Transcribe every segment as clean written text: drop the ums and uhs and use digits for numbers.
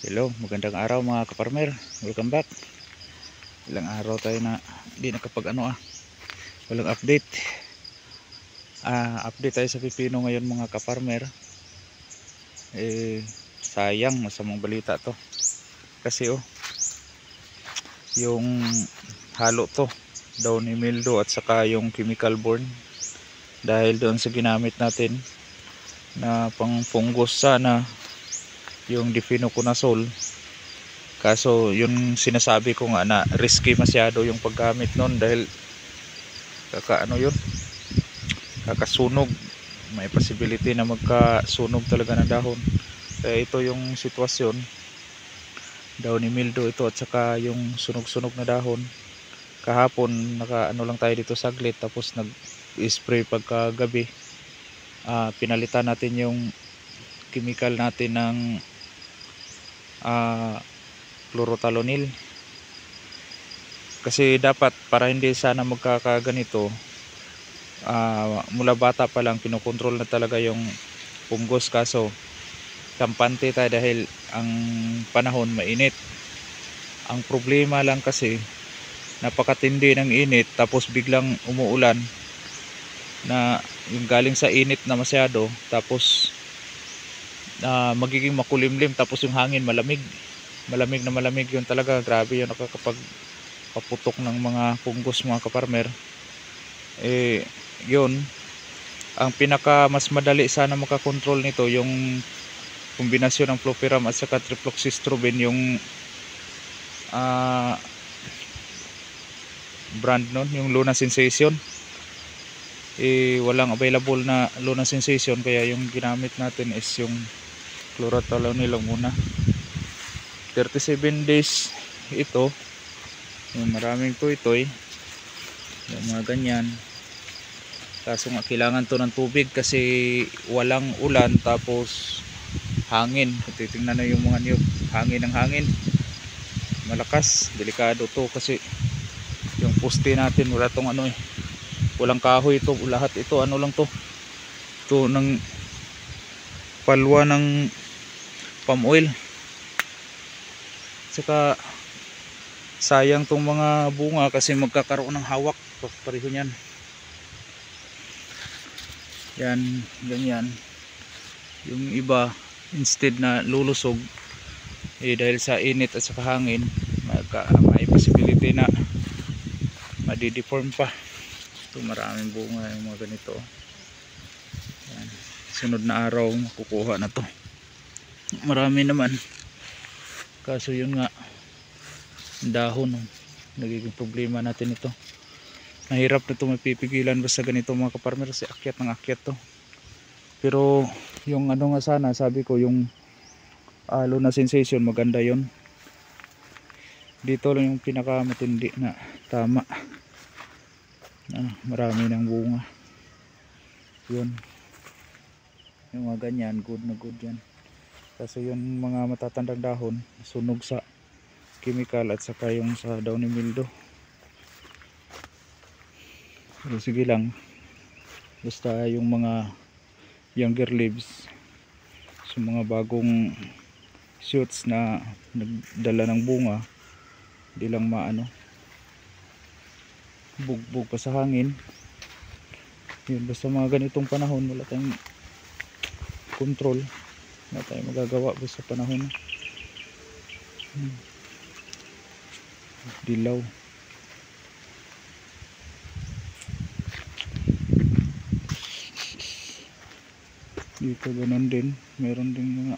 Hello, magandang araw mga kaparmer. Welcome back. Ilang araw tayo na hindi walang update. Update tayo sa pipino ngayon mga kaparmer. Sayang, masamang balita to. Kasi yung halo to, downy mildew at saka yung chemical borne. Dahil doon sa ginamit natin na pang fungus sana, yung difenoconazole. Kaso yung sinasabi ko nga na risky masyado yung paggamit nun dahil kakasunog, may possibility na magkasunog talaga ng dahon. Kaya ito yung sitwasyon, downy mildew ito at saka yung sunog-sunog na dahon. Kahapon lang tayo dito saglit, tapos nag-spray pagkagabi. Pinalitan natin yung chemical natin ng chlorothalonil, kasi dapat para hindi sana magkakaganito, mula bata pa lang pinokontrol na talaga yung fungus. Kaso kampante tayo dahil ang panahon mainit. Ang problema lang kasi napakatindi ng init, tapos biglang umuulan na yung galing sa init na masyado, tapos magiging makulimlim, tapos yung hangin malamig yun talaga. Grabe yun, nakakapagpaputok ng mga fungus mga kaparmer. Yun ang pinaka mas madali sana makakontrol nito, yung kombinasyon ng Flurpiram at saka trifloxystrobin, yung brand nun, yung Luna Sensation. Walang available na Luna Sensation, kaya yung ginamit natin is yung chlorothalonil lang muna. 37 days ito, yung maraming toy yung mga ganyan. Kaso nga kailangan to ng tubig kasi walang ulan, tapos hangin. Titingnan na yung mga niyog, hangin malakas, delikado to kasi yung poste natin wala tong walang kahoy ito, lahat ito lang to ng palwa ng palm oil. Saka sayang tong mga bunga kasi magkakaroon ng hawak pareho niyan. Yan, ganyan. Yung iba instead na lulusog, dahil sa init at sa hangin, may possibility na madideform pa. Ito, maraming bunga yung mga ganito. Yan. Sunod na araw makukuha na to. Marami naman. Kaso yun nga, dahon, nagiging problema natin ito. Mahirap na ito mapipigilan basta ganito mga kaparmer, kasi akyat ng akyat to. Pero yung nga sana, sabi ko yung Luna Sensation, maganda yon. Dito lang yung pinaka matindi na tama. Marami ng bunga. Yun. Yung mga ganyan, good na good yan. Kaso yung mga matatandang dahon, sunog sa chemical at saka yung sa downy mildew. Pero sige lang, basta yung mga younger leaves, so mga bagong shoots na nagdala ng bunga, hindi lang bugbog pa sa hangin. Yun, basta mga ganitong panahon wala tayong control, wala tayong magagawa basta panahon dilaw. Dito ganun din, meron din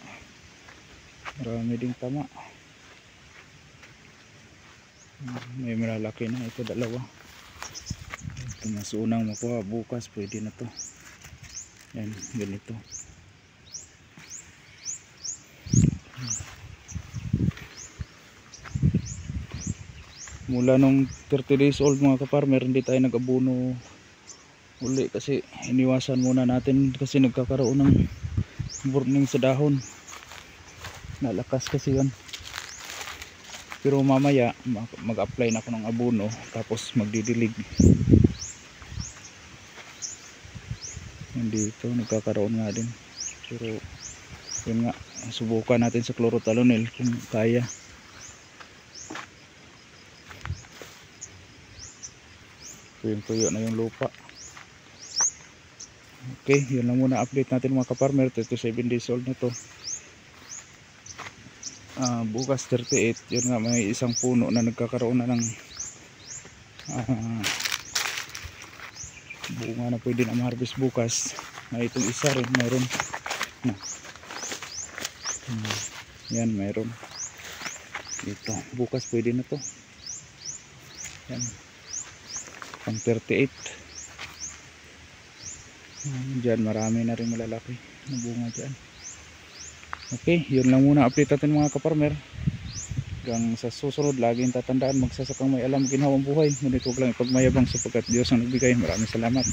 marami ding tama. May malalaki na ito, dalawa. Ito mas unang makuha, bukas pwede na to. Yan, ganito. Mula nung 30 days old mga kaparmer, hindi tayo nag-abuno uli kasi iniwasan muna natin, kasi nagkakaroon ng burning sa dahon. Nalakas kasi yan. Pero mamaya mag-apply na ako ng abono, tapos magdidilig. Dito nagkakaroon nga din, pero Yun nga, subukan natin sa chlorothalonil kung kaya. Tuyo na yung lupa. Okay, yun lang muna update natin mga kaparmer. 37 days old na to. Bukas 38, yun nga, may isang puno na nagkakaroon na ng bunga na pwede na ma-harvest bukas. Na itong isa rin mayroon na. Yan, mayroon ito, bukas pwede na to. Yan, pang 38. Dyan marami na rin malalaki na bunga dyan. Okay, yun lang muna update natin mga kaparmer. Hanggang sa susunod, laging tatandaan, magsasakang may alam ginhawang buhay, ngunit huwag lang ipagmayabang sapagkat Diyos ang nagbigay. Maraming salamat.